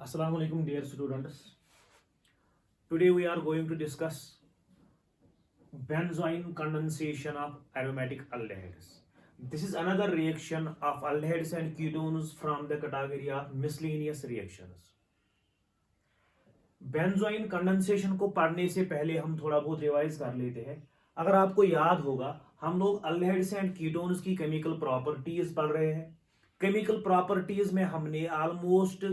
Assalamu alaikum dear students. Today we are going to discuss benzoin condensation of aromatic aldehydes. This is another reaction of aldehydes and ketones from the category of miscellaneous reactions. Benzoin condensation को पढ़ने से पहले हम थोड़ा बहुत revise कर लेते हैं। अगर आपको याद होगा, हम लोग अल्डेहाइड्स एंड कीटोन्स की केमिकल प्रॉपर्टीज पढ़ रहे हैं। केमिकल प्रॉपर्टीज में हमने ऑलमोस्ट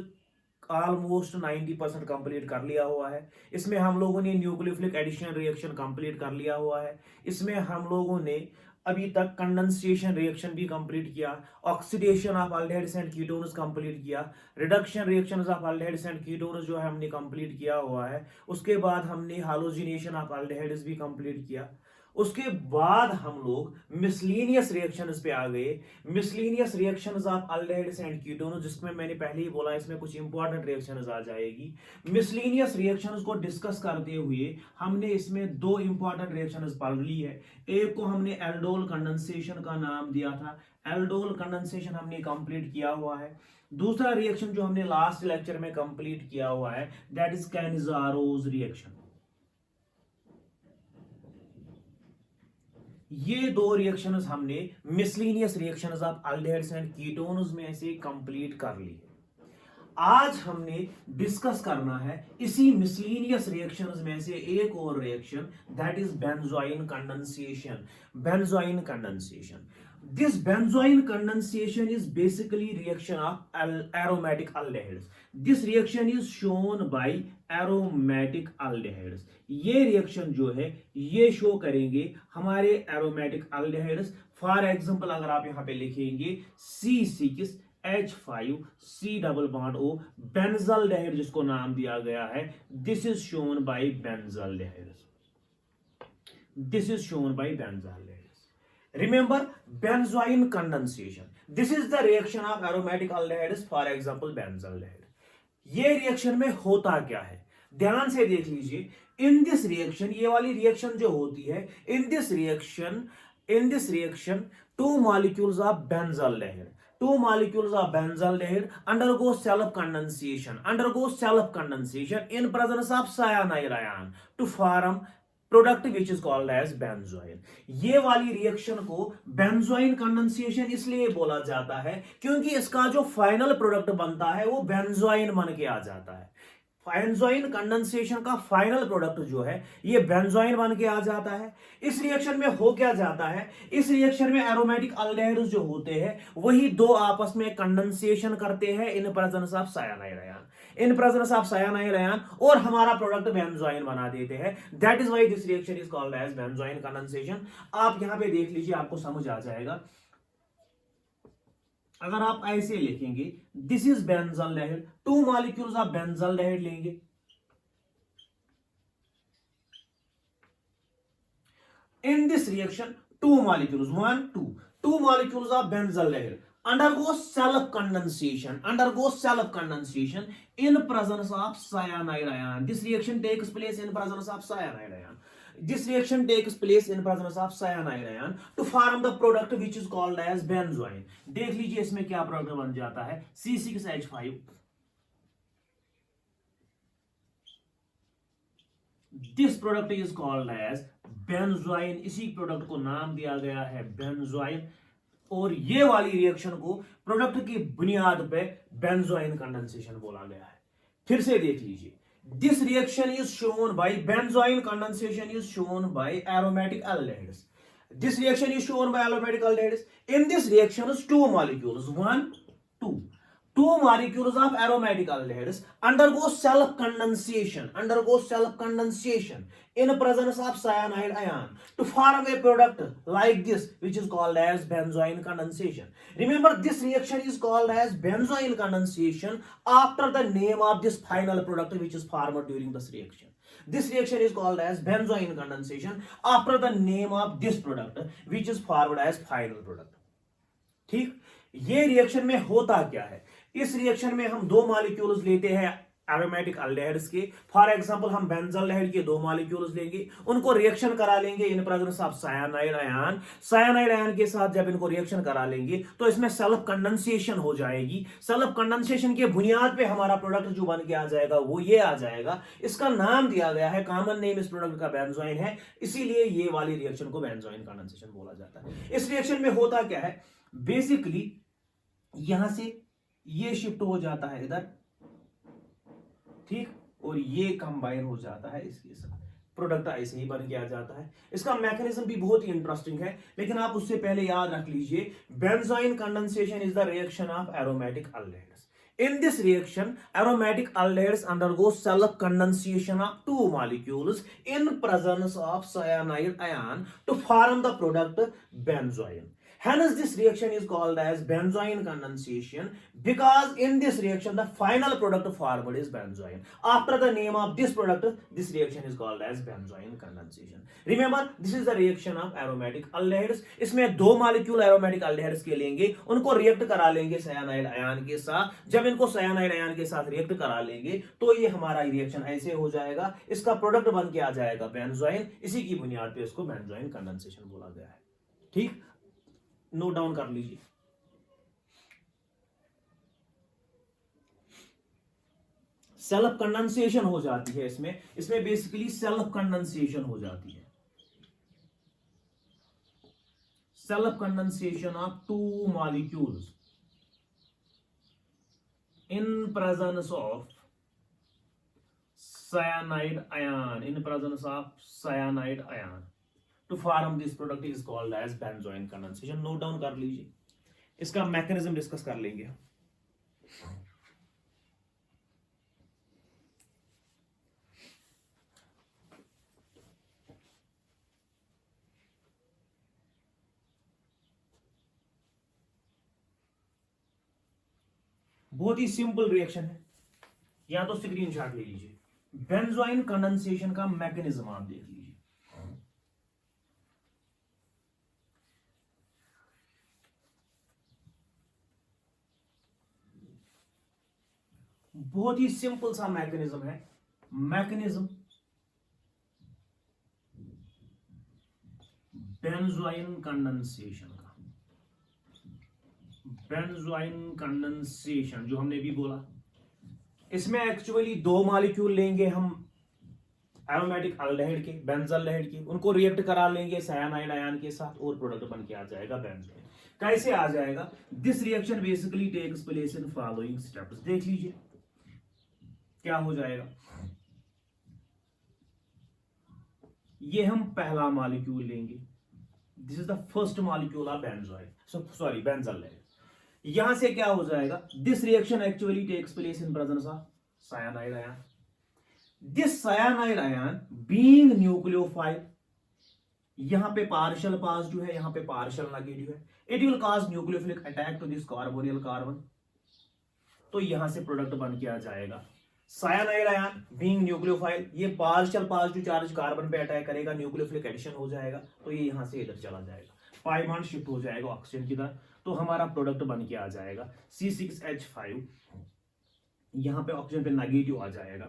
90% कंप्लीट कर लिया हुआ है। इसमें हम लोगों ने न्यूक्लियोफिलिक एडिशन रिएक्शन कंप्लीट कर लिया हुआ है। इसमें हम लोगों ने अभी तक कंडेंसेशन रिएक्शन भी कंप्लीट किया, oxidation of aldehydes and ketones complete किया, reduction reactions of aldehydes and ketones जो है हमने कंप्लीट किया हुआ है। उसके बाद हमने हालोजिनेशन ऑफ अल्डेहाइड्स भी कंप्लीट किया। उसके बाद हम लोग मिसलिनियस रिएक्शंस पे आ गए। Miscellaneous reactions of aldehydes and ketones, जिसमें मैंने पहले ही बोला इसमें कुछ इंपॉर्टेंट रिएक्शंस आ जाएगी। मिसलिनियस रिएक्शंस को डिस्कस करते हुए हमने इसमें दो इंपॉर्टेंट रिएक्शंस पढ़ ली है। एक को हमने एल्डोल कंडेंसेशन का नाम दिया था। एल्डोल कंडेंसेशन हमने कंप्लीट किया हुआ है। दूसरा रिएक्शन जो हमने लास्ट लेक्चर में कंप्लीट किया हुआ है, दैट इज कैनिजारोज रिएक्शन। ये दो रिएक्शंस हमने miscellaneous reactions of aldehydes and ketones में से कंप्लीट कर ली। आज हमने डिस्कस करना है इसी मिसलिनियस रिएक्शंस में से एक और reaction, that is benzoin condensation. Benzoin condensation, this benzoin condensation is basically reaction of aromatic aldehydes. This reaction is shown by aromatic aldehydes. ये रिएक्शन जो है ये शो करेंगे हमारे एरोमेटिक अल्डेहाइड्स। फॉर एग्जांपल अगर आप यहां पे लिखेंगे C6H5C डबल बॉन्ड O, बेंजल्डेहाइड जिसको नाम दिया गया है, this is shown by benzaldehydes. This is shown by benzaldehydes. Remember benzoin condensation. This is the reaction of aromatic aldehydes, for example benzaldehyde. ये रिएक्शन में होता क्या है, ध्यान से देख लीजिए। इन दिस रिएक्शन, ये वाली रिएक्शन जो होती है, इन this reaction two molecules of benzaldehyde undergo self condensation in presence of cyanide ion to form product which is called as benzoin. ये वाली रिएक्शन को बेंजोइन कंडेंसेशन इसलिए बोला जाता है क्योंकि इसका जो फाइनल प्रोडक्ट बनता है वो बेंजोइन बन के आ जाता है। बेंजोइन कंडेंसेशन का फाइनल प्रोडक्ट जो है ये बेंजोइन बन के आ जाता है। इस रिएक्शन में हो क्या जाता है, इस रिएक्शन में एरोमेटिक अल्डेहाइड्स जो होते हैं वही दो आपस में कंडेंसेशन करते हैं in presence of cyanide ion, in presence of cyanide ion, और हमारा प्रोडक्ट बेंजोइन बना देते हैं। That is why this reaction is called as benzoin condensation. आप यहां पे देख लीजिए, आपको समझ आ जाएगा। अगर आप ऐसे लिखेंगे this is benzaldehyde, two molecules of benzaldehyde लेंगे, in this reaction two molecules 1 2 molecules of benzaldehyde undergo self condensation in presence of cyanide ion. This reaction takes place in presence of cyanide ion. This reaction takes place in presence of cyanide ion to form the product which is called as benzoin. देख लीजिए इसमें क्या product बन जाता है, C6H5। This product is called as benzoin। इसी product को नाम दिया गया है बेंजोइन, और ये वाली रिएक्शन को प्रोडक्ट की बुनियाद पे बेंजोइन कंडेंसेशन बोला गया है। फिर से देख लीजिए, this reaction is shown by benzoin condensation is shown by aromatic aldehydes. This reaction is shown by aromatic aldehydes. In this reaction is two molecules 1 2 molecules of aromatic aldehydes undergo self condensation in presence of cyanide ion to form a product like this, which is called as benzoin condensation. Remember, this reaction is called as benzoin condensation after the name of this final product which is formed during this reaction. This reaction is called as benzoin condensation after the name of this product which is formed as final product. ठीक, ये reaction में होता क्या है, इस reaction में हम दो मॉलिक्यूल्स लेते हैं एरोमेटिक अल्डेहाइड्स के। फॉर एग्जांपल हम बेंजल्डिहाइड के 2 मॉलिक्यूल्स लेंगे, उनको रिएक्शन करा लेंगे इन presence of cyanide ion. Cyanide ion के साथ जब इनको रिएक्शन करा लेंगे तो इसमें सेल्फ कंडेंसेशन हो जाएगी। सेल्फ कंडेंसेशन के बुनियाद पे हमारा प्रोडक्ट जो बन के आ जाएगा वो ये आ जाएगा। इसका नाम दिया गया है, कॉमन नेम इस प्रोडक्ट का बेंजोइन है, इसीलिए ये वाली रिएक्शन को बेंजोइन कंडेंसेशन बोला जाता है। इस रिएक्शन में होता क्या है, बेसिकली यहां से ये शिफ्ट हो जाता है इधर, ठीक, और ये कंबाइन हो जाता है इसके साथ, प्रोडक्ट ऐसे ही बन के आ जाता है। इसका मैकेनिज्म भी बहुत ही इंटरेस्टिंग है, लेकिन आप उससे पहले याद रख लीजिए, benzoin condensation is the reaction of aromatic aldehydes. In this reaction, aromatic aldehydes undergo self-condensation of two molecules in presence of cyanide ion to form the product benzoin. Hence, this reaction is called as benzoin condensation because in this reaction, the final product formed is benzoin. After the name of this product, this reaction is called as benzoin condensation. Remember, this is the reaction of aromatic aldehydes. इसमें 2 molecule aromatic aldehydes के लेंगे, उनको react करा लेंगे cyanide ion के साथ। जब इनको साइनाइड आयन के साथ रिएक्ट करा लेंगे तो ये हमारा रिएक्शन ऐसे हो जाएगा, इसका प्रोडक्ट बन के आ जाएगा बेंजोइन। इसी की बुनियाद पे इसको बेंजोइन कंडेंसेशन बोला गया है। ठीक, नोट डाउन कर लीजिए। सेल्फ कंडेंसेशन हो जाती है इसमें बेसिकली सेल्फ कंडेंसेशन हो जाती है, self condensation of 2 molecules in presence of cyanide ion, in presence of cyanide ion to form this product is called as benzoin condensation. Note down कर लीजिए, इसका मैकेनिज्म डिस्कस कर लेंगे। बहुत ही सिंपल रिएक्शन है, या तो स्क्रीनशॉट ले लीजिए। बेंजोइन कंडेंसेशन का मैकेनिज्म आप देख लीजिए। बहुत ही सिंपल सा मैकेनिज्म है, मैकेनिज्म बेंजोइन कंडेंसेशन का। बेंजोइन कंडेंसेशन जो हमने भी बोला, इसमें एक्चुअली 2 मॉलिक्यूल लेंगे हम एरोमेटिक अल्डेहाइड के, बेंजल्डिहाइड के, उनको रिएक्ट करा लेंगे साइनाइड आयन के साथ और प्रोडक्ट बन के आ जाएगा बेंजोइन। कैसे आ जाएगा? This reaction basically takes place in following steps. देख लीजिए क्या हो जाएगा। ये हम पहला मॉलिक्यूल लेंगे, this is the first molecule of benzoin, sorry benzaldehyde. यहां से क्या हो जाएगा, this reaction actually takes place in presence of cyanide ion. This cyanide ion being nucleophile, यहां पे पार्शियल पॉजिटिव है, यहां पे पार्शियल नेगेटिव है, it will cause nucleophilic attack to this carbonyl carbon. तो यहां से प्रोडक्ट बन के आ जाएगा साइनाइड आयन बीइंग न्यूक्लियोफाइल, ये पार्शियल पॉजिटिव चार्ज कार्बन पे अटैक करेगा, न्यूक्लियोफिलिक एडिशन हो जाएगा, तो ये यहां से इधर चला जाएगा, पाई बॉन्ड शिफ्ट हो जाएगा ऑक्सीजन की तरफ, तो हमारा प्रोडक्ट बन के आ जाएगा C6H5। यहां पे ऑक्सीजन पे नेगेटिव आ जाएगा,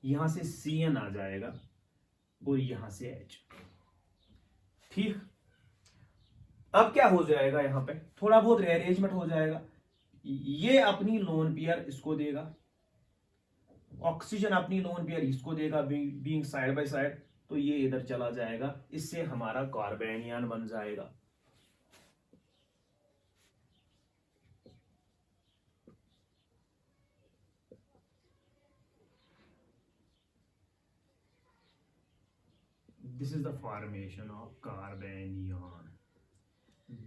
यहां से Cn आ जाएगा और यहां से H। ठीक, अब क्या हो जाएगा, यहां पे थोड़ा बहुत रीअरेंजमेंट हो जाएगा। ये अपनी लोन पेयर इसको देगा, ऑक्सीजन अपनी लोन पेयर इसको देगा, बीइंग साइड बाय साइड, तो ये इधर चला जाएगा, इससे हमारा कार्बेनियन बन जाएगा। This is the formation of carbanion.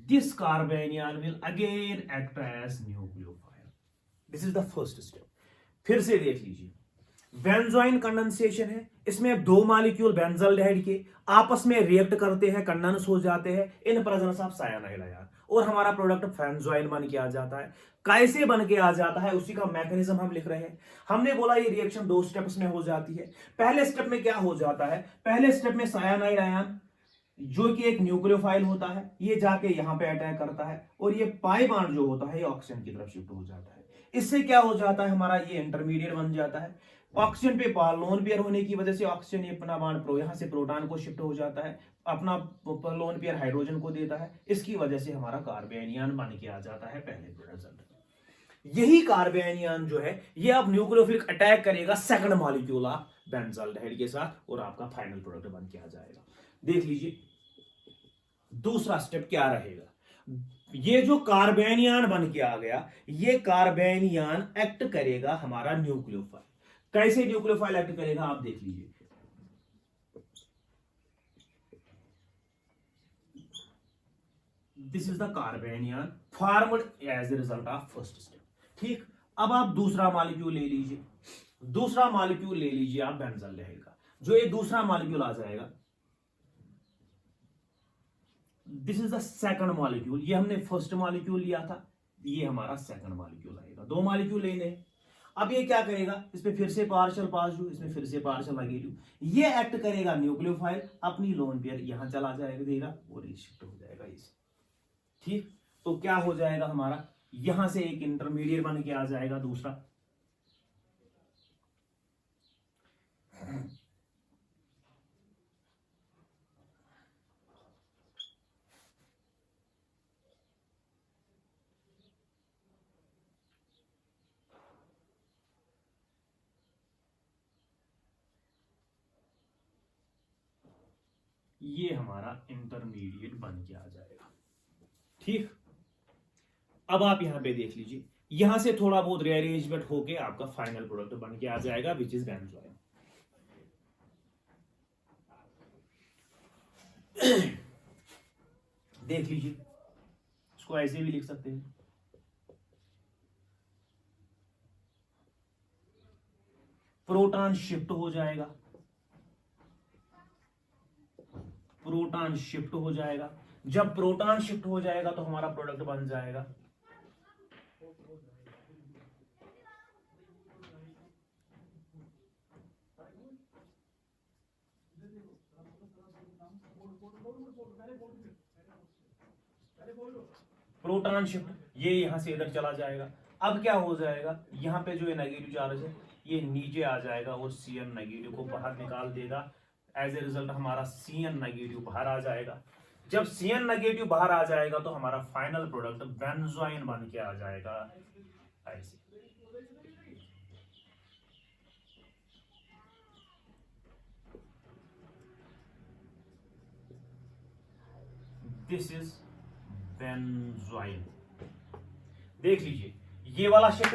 This carbanion will again act as nucleophile. This is the first step. फिर से देख लीजिए, बेंजोइन कंडेंसेशन है, इसमें 2 मॉलिक्यूल बेंजल्डिहाइड के आपस में रिएक्ट करते हैं, कंडेंस हो जाते हैं in presence of cyanide ion, और हमारा प्रोडक्ट बेंजोइन बन के आ जाता है। कैसे बन के आ जाता है उसी का मैकेनिज्म हम लिख रहे हैं। हमने बोला ये रिएक्शन 2 स्टेप्स में हो जाती है। पहले स्टेप में क्या हो जाता है, पहले स्टेप में साइनाइड आयन जो कि एक न्यूक्लियोफाइल होता है, ये जाके यहां पे अटैक करता है और ये पाई बॉन्ड जो होता है ये ऑक्सीजन की तरफ शिफ्ट हो जाता है। इससे क्या हो जाता है, हमारा ये इंटरमीडिएट बन जाता है। ऑक्सीजन पे लोन पेयर होने की वजह से ऑक्सीजन अपना बॉन्ड यहां से प्रोटॉन को शिफ्ट हो जाता है, अपना लोन पेयर हाइड्रोजन को देता है, इसकी वजह से हमारा कार्बेनियन बन के आ जाता है पहले प्रोडक्ट। यही कार्बेनियन जो है ये अब न्यूक्लियोफिलिक अटैक करेगा सेकंड मॉलिक्यूल ऑफ बेंजाल्डेहाइड के साथ और आपका फाइनल प्रोडक्ट बन के आ जाएगा। देख लीजिए दूसरा स्टेप क्या रहेगा। ये जो कार्बेनियन बन के आ गया, ये कार्बेनियन एक्ट करेगा हमारा न्यूक्लियोफाइल। कैसे न्यूक्लियोफाइल एक्ट करेगा आप देख लीजिए। This is the carbanion formed as a result of first step. ठीक, अब आप दूसरा मॉलिक्यूल ले लीजिए, दूसरा मॉलिक्यूल ले लीजिए आप बेंजाल्डेहाइड का। जो ये दूसरा मॉलिक्यूल आ जाएगा, this is the second molecule. ये हमने फर्स्ट मॉलिक्यूल लिया था, ये हमारा सेकंड मॉलिक्यूल आएगा। दो मॉलिक्यूल लेने हैं। अब ये क्या करेगा, इस पे फिर से पार्शियल पॉजिटिव, इसमें फिर से पार्शियल नेगेटिव। ये एक्ट करेगा न्यूक्लियोफाइल, अपनी लोन पेयर यहां चला जाएगा देगा और ये शिफ्ट हो जाएगा इसे। ठीक, तो क्या हो जाएगा हमारा, यहां से एक इंटरमीडिएट बन के आ जाएगा दूसरा। ये हमारा इंटरमीडिएट बन के आ जाएगा। ठीक, अब आप यहां पे देख लीजिए, यहां से थोड़ा बहुत रीअरेंजमेंट होके आपका फाइनल प्रोडक्ट बन के आ जाएगा विच इज बेंजोइन। देख लीजिए, इसको ऐसे भी लिख सकते हैं, प्रोटॉन शिफ्ट हो जाएगा, प्रोटॉन शिफ्ट हो जाएगा। जब प्रोटॉन शिफ्ट हो जाएगा तो हमारा प्रोडक्ट बन जाएगा प्रोटॉन शिफ्ट, ये यहां से इधर चला जाएगा। अब क्या हो जाएगा, यहां पे जो ये नेगेटिव चार्ज है ये नीचे आ जाएगा और Cn नेगेटिव को बाहर निकाल देगा। एज ए रिजल्ट हमारा Cn नेगेटिव बाहर आ जाएगा। जब Cn नेगेटिव बाहर आ जाएगा तो हमारा फाइनल प्रोडक्ट बेंजोइन बन के आ जाएगा ऐसे। This is benzoin. देख लीजिए, ये वाला स्टेप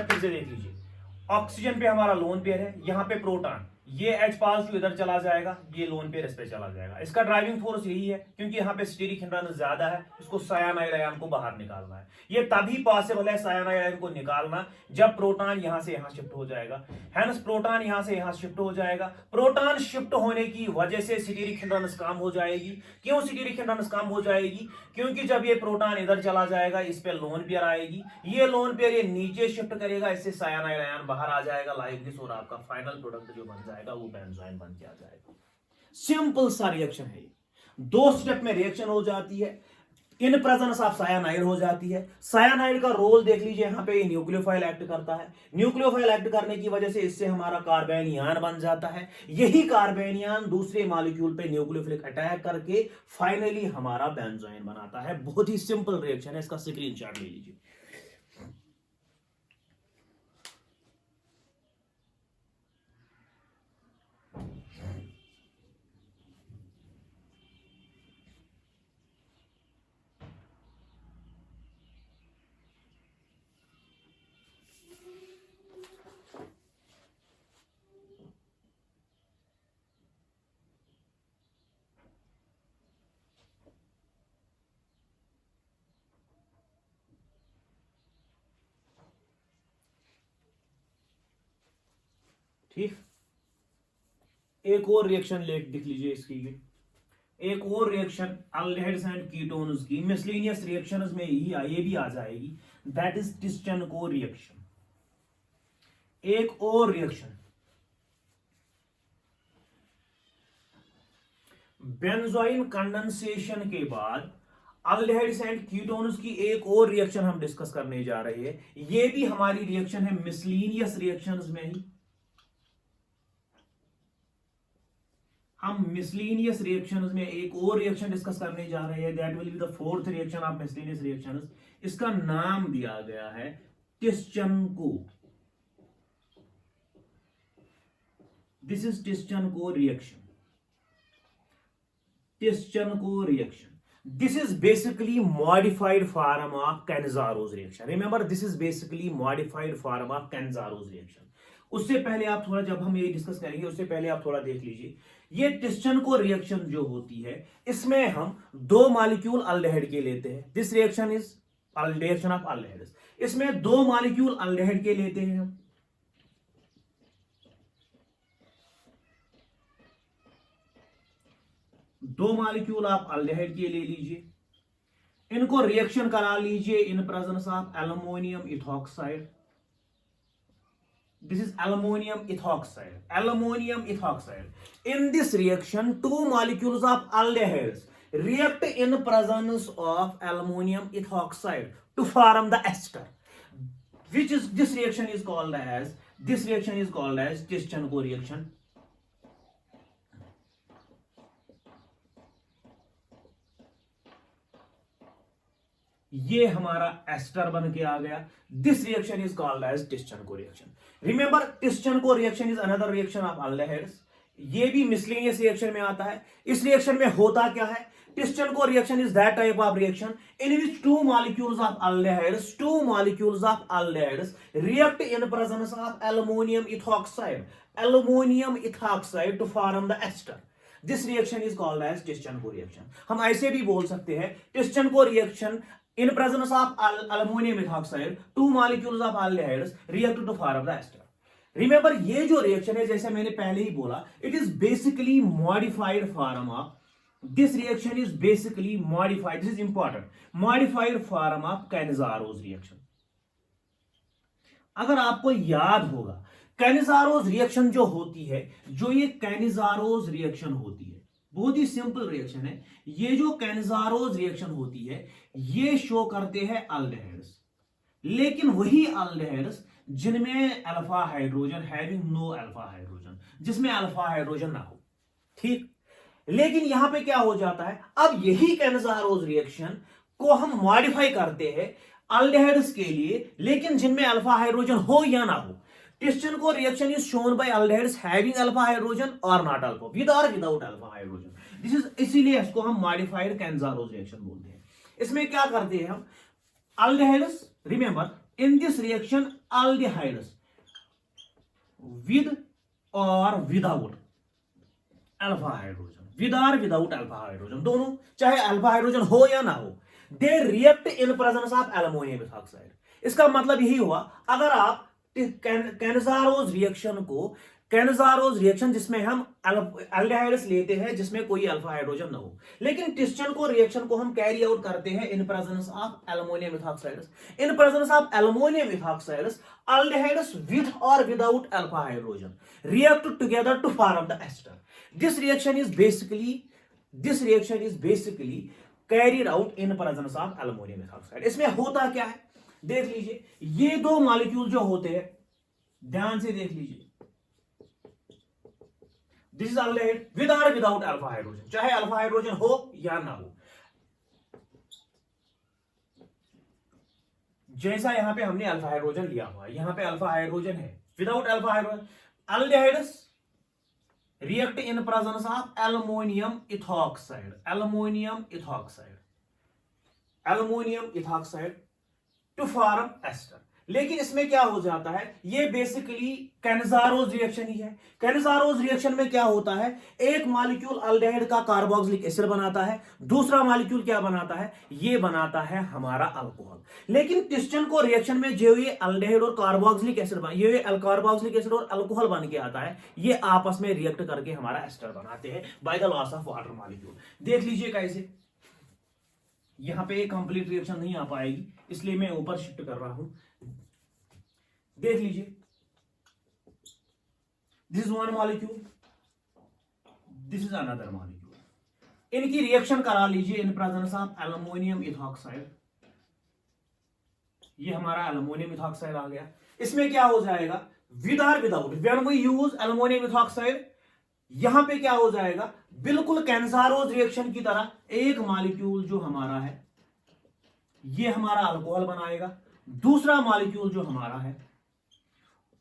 फिर से देख लीजिए। ऑक्सीजन पे हमारा लोन पेयर है, यहां पे प्रोटॉन, ये H पॉजिटिव इधर चला जाएगा, ये लोन पेयर इस पे चला जाएगा। इसका ड्राइविंग फोर्स यही है क्योंकि यहाँ पे स्टीरिक हिंड्रेंस ज्यादा है, इसको सायानाइड आयन को बाहर निकालना है। ये तभी पॉसिबल है सायानाइड आयन को निकालना जब प्रोटॉन यहां से यहां शिफ्ट हो जाएगा। हेंस प्रोटॉन यहां से यहां शिफ्ट हो जाएगा। प्रोटॉन शिफ्ट होने की वजह से स्टीरिक हिंड्रेंस कम हो जाएगी। क्यों स्टीरिक हिंड्रेंस कम हो जाएगी, क्योंकि जब ये प्रोटॉन इधर चला जाएगा इस पे लोन पेयर आएगी, ये लोन पेयर ये नीचे शिफ्ट करेगा, इससे सायानाइड आयन बाहर आ जाएगा लाइक दिस, और आपका फाइनल प्रोडक्ट जो बन जाएगा वो बेंजोइन बन के आ जाएगा। सिंपल सा रिएक्शन है ये, दो स्टेप में रिएक्शन हो जाती है, इन प्रेजेंस ऑफ सायानाइड हो जाती है। सायानाइड का रोल देख लीजिए, यहां पे न्यूक्लियोफाइल एक्ट करता है। न्यूक्लियोफाइल एक्ट करने की वजह से इससे हमारा कार्बेनियन बन जाता है। यही कार्बेनियन दूसरे मॉलिक्यूल पे न्यूक्लियोफिलिक अटैक करके फाइनली हमारा बेंजोइन बनाता है। बहुत ही सिंपल रिएक्शन है, इसका स्क्रीनशॉट ले लीजिए। ठीक, एक और रिएक्शन लिख लीजिए इसकी, एक और रिएक्शन अल्डिहाइड्स एंड कीटोन्स की मिसलेनियस रिएक्शंस में ये भी आ जाएगी, दैट इज टिस्चेनको रिएक्शन। एक और रिएक्शन बेंजोइन कंडेंसेशन के बाद अल्डिहाइड्स एंड कीटोन्स की एक और रिएक्शन हम डिस्कस करने जा रहे हैं। ये भी हमारी रिएक्शन है मिसलिनियस रिएक्शंस में ही। हम मिसलिनियस रिएक्शंस में एक और रिएक्शन डिस्कस करने जा रहे हैं, that will be the fourth reaction of miscellaneous reactions. इसका नाम दिया गया है Tishchenko. This is Tishchenko reaction. Tishchenko reaction, this is basically modified form of Cannizaro's reaction. Remember, this is basically modified form of Cannizaro's reaction. उससे पहले आप थोड़ा, जब हम ये डिस्कस करेंगे उससे पहले आप थोड़ा देख लीजिए, ये टिस्चेंको रिएक्शन जो होती है इसमें हम दो मॉलिक्यूल अल्डिहाइड के लेते हैं। This reaction is reaction of aldehydes. इसमें दो मॉलिक्यूल अल्डिहाइड के लेते हैं हम। दो मॉलिक्यूल आप अल्डिहाइड के ले लीजिए, इनको रिएक्शन करा लीजिए इन presence of aluminium ethoxide. This is aluminium ethoxide, aluminium ethoxide. In this reaction two molecules of aldehydes react in presence of aluminum ethoxide to form the ester, which is this reaction is called as Tisk-Chenko reaction. ये हमारा ester बन के आ गया। This reaction is called as Tishchenko reaction. Remember, Tishchenko reaction is another reaction of aldehydes. ये भी miscellaneous reaction में आता है। इस रिएक्शन में होता क्या है? Tishchenko reaction is that type of reaction in which two molecules of aldehydes react in presence of aluminium ethoxide to form the ester. This reaction is called as Tishchenko reaction. हम ऐसे भी बोल सकते हैं, Tishchenko reaction in presence of aluminum ethoxide, two molecules of aldehydes react to form the ester. Remember, ये जो reaction है, जैसे मैंने पहले ही बोला, it is basically modified form of, this reaction is basically modified, this is important, modified form of Cannizaro's reaction. अगर आपको याद होगा, Cannizaro's reaction जो होती है, जो ये Cannizaro's reaction होती है, बहुत ही सिंपल रिएक्शन है। ये जो कैनिजारोज रिएक्शन होती है, ये शो करते हैं अल्डिहाइड्स, लेकिन वही अल्डिहाइड्स जिनमें alpha hydrogen, having no alpha hydrogen, जिसमें अल्फा हाइड्रोजन ना हो, ठीक। लेकिन यहां पे क्या हो जाता है, अब यही कैनिजारोज रिएक्शन को हम मॉडिफाई करते हैं अल्डिहाइड्स के लिए, लेकिन जिनमें अल्फा हाइड्रोजन हो या ना हो। Tishchenko reaction is shown by aldehydes having alpha hydrogen और नॉट अल्फा, विद और without alpha hydrogen. This is, इसीलिए इसको हम मॉडिफाइड कैनिजारोज रिएक्शन बोलते हैं। इसमें क्या करते हैं हम, aldehydes, remember in this reaction aldehydes with और विदाउट अल्फा हाइड्रोजन, विद और विदाउट अल्फा हाइड्रोजन, दोनों, चाहे अल्फा हाइड्रोजन हो या ना हो, दे react in presence of aluminium ethoxide. इसका मतलब यही हुआ, अगर आप कैनिजारोज रिएक्शन जिसमें हम अल्डिहाइड्स लेते हैं जिसमें कोई अल्फा हाइड्रोजन ना हो, लेकिन टिस्चेंको रिएक्शन को हम कैरी आउट करते हैं in presence of aluminium ethoxides. In presence of aluminium ethoxides, aldehydes with और without alpha hydrogen react together to form the ester. This reaction is basically carried out in presence of aluminium ethoxide. इसमें होता क्या है, देख लीजिए, ये दो molecule जो होते हैं, ध्यान से देख लीजिए, दिस इज अल्डिहाइड विद और विदाउट अल्फा हाइड्रोजन, चाहे अल्फा हाइड्रोजन हो या ना हो। जैसा यहां पे हमने अल्फा हाइड्रोजन लिया हुआ है, यहां पे अल्फा हाइड्रोजन है, without alpha hydrogen, aldehydes react in presence of aluminium ethoxide to form ester. लेकिन इसमें क्या हो जाता है, ये बेसिकली कैनिजारोज रिएक्शन ही है। कैनिजारोज रिएक्शन में क्या होता है, एक मॉलिक्यूल अल्डिहाइड का कार्बोक्सिलिक एसिड बनाता है, दूसरा मॉलिक्यूल क्या बनाता है, ये बनाता है हमारा अल्कोहल। लेकिन टिस्चेंको रिएक्शन में जो ये अल्डिहाइड और कार्बोक्सिलिक एसिड ये कार्बोक्सिलिक एसिड और अल्कोहल बन के आता है, ये आपस में रिएक्ट करके हमारा एस्टर बनाते हैं by the loss of water molecule. देख लीजिए कैसे, यहां पे एक कंप्लीट रिएक्शन नहीं आ पाएगी, इसलिए मैं ऊपर शिफ्ट कर रहा हूं। देख लीजिए, this is one molecule, this is another molecule. इनकी रिएक्शन करा लीजिए इन प्रेजेंस ऑफ एल्युमिनियम इथॉक्साइड। ये हमारा एल्युमिनियम इथॉक्साइड आ गया। इसमें क्या हो जाएगा, विद और without, when we use aluminium ethoxide, यहां पे क्या हो जाएगा, बिल्कुल कैंसारोज रिएक्शन की तरह एक मॉलिक्यूल जो हमारा है ये हमारा अल्कोहल बनाएगा, दूसरा मॉलिक्यूल जो हमारा है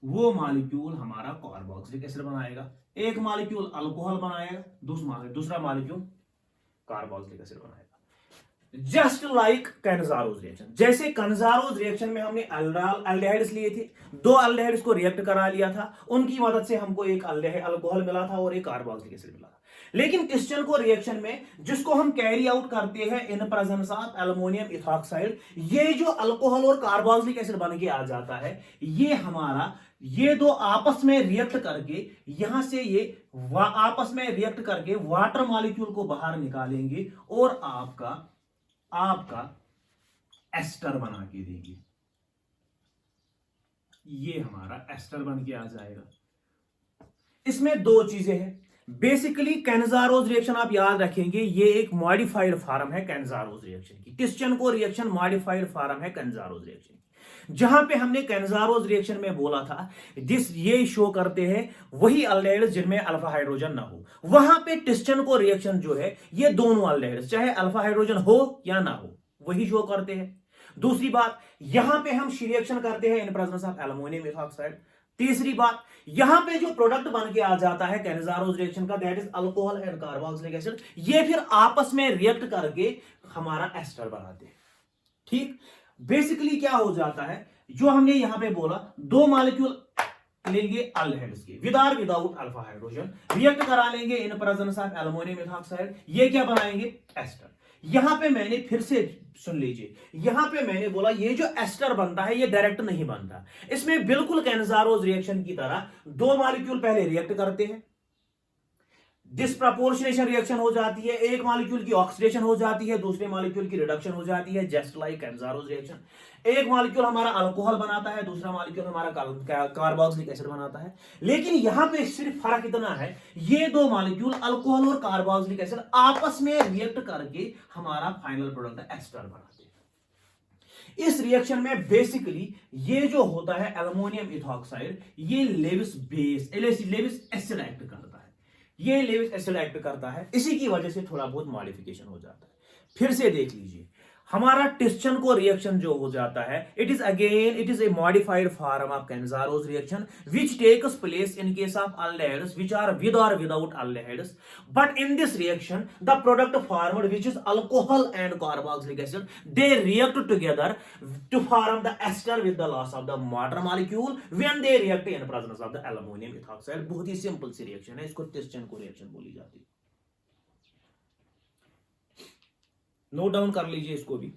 वो मॉलिक्यूल हमारा कार्बोक्सिलिक एसिड बनाएगा। एक मॉलिक्यूल अल्कोहल बनाएगा, दूसरा मॉलिक्यूल कार्बोक्सिलिक एसिड बनाएगा। जस्ट लाइक कैनजारोज रिएक्शन, जैसे कैनजारोज रिएक्शन में हमने अल्डेहाइड्स लिए थे, दो अल्डेहाइड्स को रिएक्ट करा लिया था, उनकी मदद से हमको एक अल्कोहल मिला था और एक कार्बोक्सिलिक एसिड मिला था। लेकिन क्रिस्टल को रिएक्शन में जिसको हम कैरी आउट करते हैं in presence of aluminium ethoxide, ये जो अल्कोहल और कार्बोक्सिलिक एसिड बन के आ जाता है, ये दो आपस में रिएक्ट करके यहां से ये आपस में रिएक्ट करके वाटर मॉलिक्यूल को बाहर निकालेंगे और आपका एस्टर बना के देंगे। ये हमारा एस्टर बन के आ जाएगा। इसमें दो चीजें हैं। बेसिकली कैनजारोज रिएक्शन आप याद रखेंगे, ये एक मॉडिफाइड फॉर्म है कैनजारोज रिएक्शन की। टिस्चेनको रिएक्शन मॉडिफाइड फॉर्म है कैनजारोज रिएक्शन की। जहां पे हमने कैनजारोज रिएक्शन में बोला था ये शो करते हैं वही अल्डेहाइड्स जिनमें अल्फा हाइड्रोजन ना हो, वहां पे टिस्चेनको रिएक्शन जो है ये दोनों अल्डेहाइड्स चाहे अल्फा हाइड्रोजन हो या ना हो वही शो करते हैं। दूसरी बात, यहां पे हम रिएक्शन करते हैं in presence of aluminium ethoxide. तीसरी बात, यहां पे जो प्रोडक्ट बन के आ जाता है कैनजारोज रिएक्शन का, that is alcohol and carboxylic acid, ये फिर आपस में रिएक्ट करके हमारा एस्टर बनाते हैं। ठीक, बेसिकली क्या हो जाता है, जो हमने यहां पे बोला, दो मॉलिक्यूल लेंगे अल्डेहाइड्स के विद और विदाउट अल्फा हाइड्रोजन, रिएक्ट करा लेंगे इन प्रेजेंस ऑफ एल्युमिनियम इथॉक्साइड, ये क्या बनाएंगे, एस्टर। यहां पे मैंने फिर से सुन लीजिए, यहां पे मैंने बोला ये जो एस्टर बनता है ये डायरेक्ट नहीं बनता, इसमें बिल्कुल कैनजारोज रिएक्शन की तरह दो मॉलिक्यूल पहले रिएक्ट करते हैं, डिस्प्रपोर्शनेशन रिएक्शन हो जाती है, एक मॉलिक्यूल की ऑक्सीडेशन हो जाती है, दूसरे मॉलिक्यूल की रिडक्शन हो जाती है, जस्ट लाइक कैनजारोज रिएक्शन। एक मॉलिक्यूल हमारा अल्कोहल बनाता है, दूसरा मॉलिक्यूल हमारा कार्बोक्सिलिक एसिड बनाता है। लेकिन यहां पे सिर्फ फर्क इतना है, ये दो मॉलिक्यूल अल्कोहल और कार्बोक्सिलिक एसिड आपस में रिएक्ट करके हमारा फाइनल प्रोडक्ट एस्टर बनाते हैं। इस रिएक्शन में बेसिकली ये जो होता है एल्युमिनियम इथॉक्साइड, ये लेविस एसिड एक्ट करता है, ये लेविस एसिड एक्ट करता है, इसी की वजह से थोड़ा बहुत मॉडिफिकेशन हो जाता है। फिर से देख लीजिए, हमारा टिस्चेनको रिएक्शन जो हो जाता है, it is a modified form of Cannizzaro's reaction which takes place in case of aldehydes which are with और without aldehydes, but in this reaction the product formed which is alcohol and carboxylic acid, they react together to form the ester with the loss of the water molecule when they react in presence of the aluminium ethoxide. बहुत ही simple सी reaction है, इसको टिस्चेनको reaction बोली जाती है। Note down कर लीजिए इसको भी।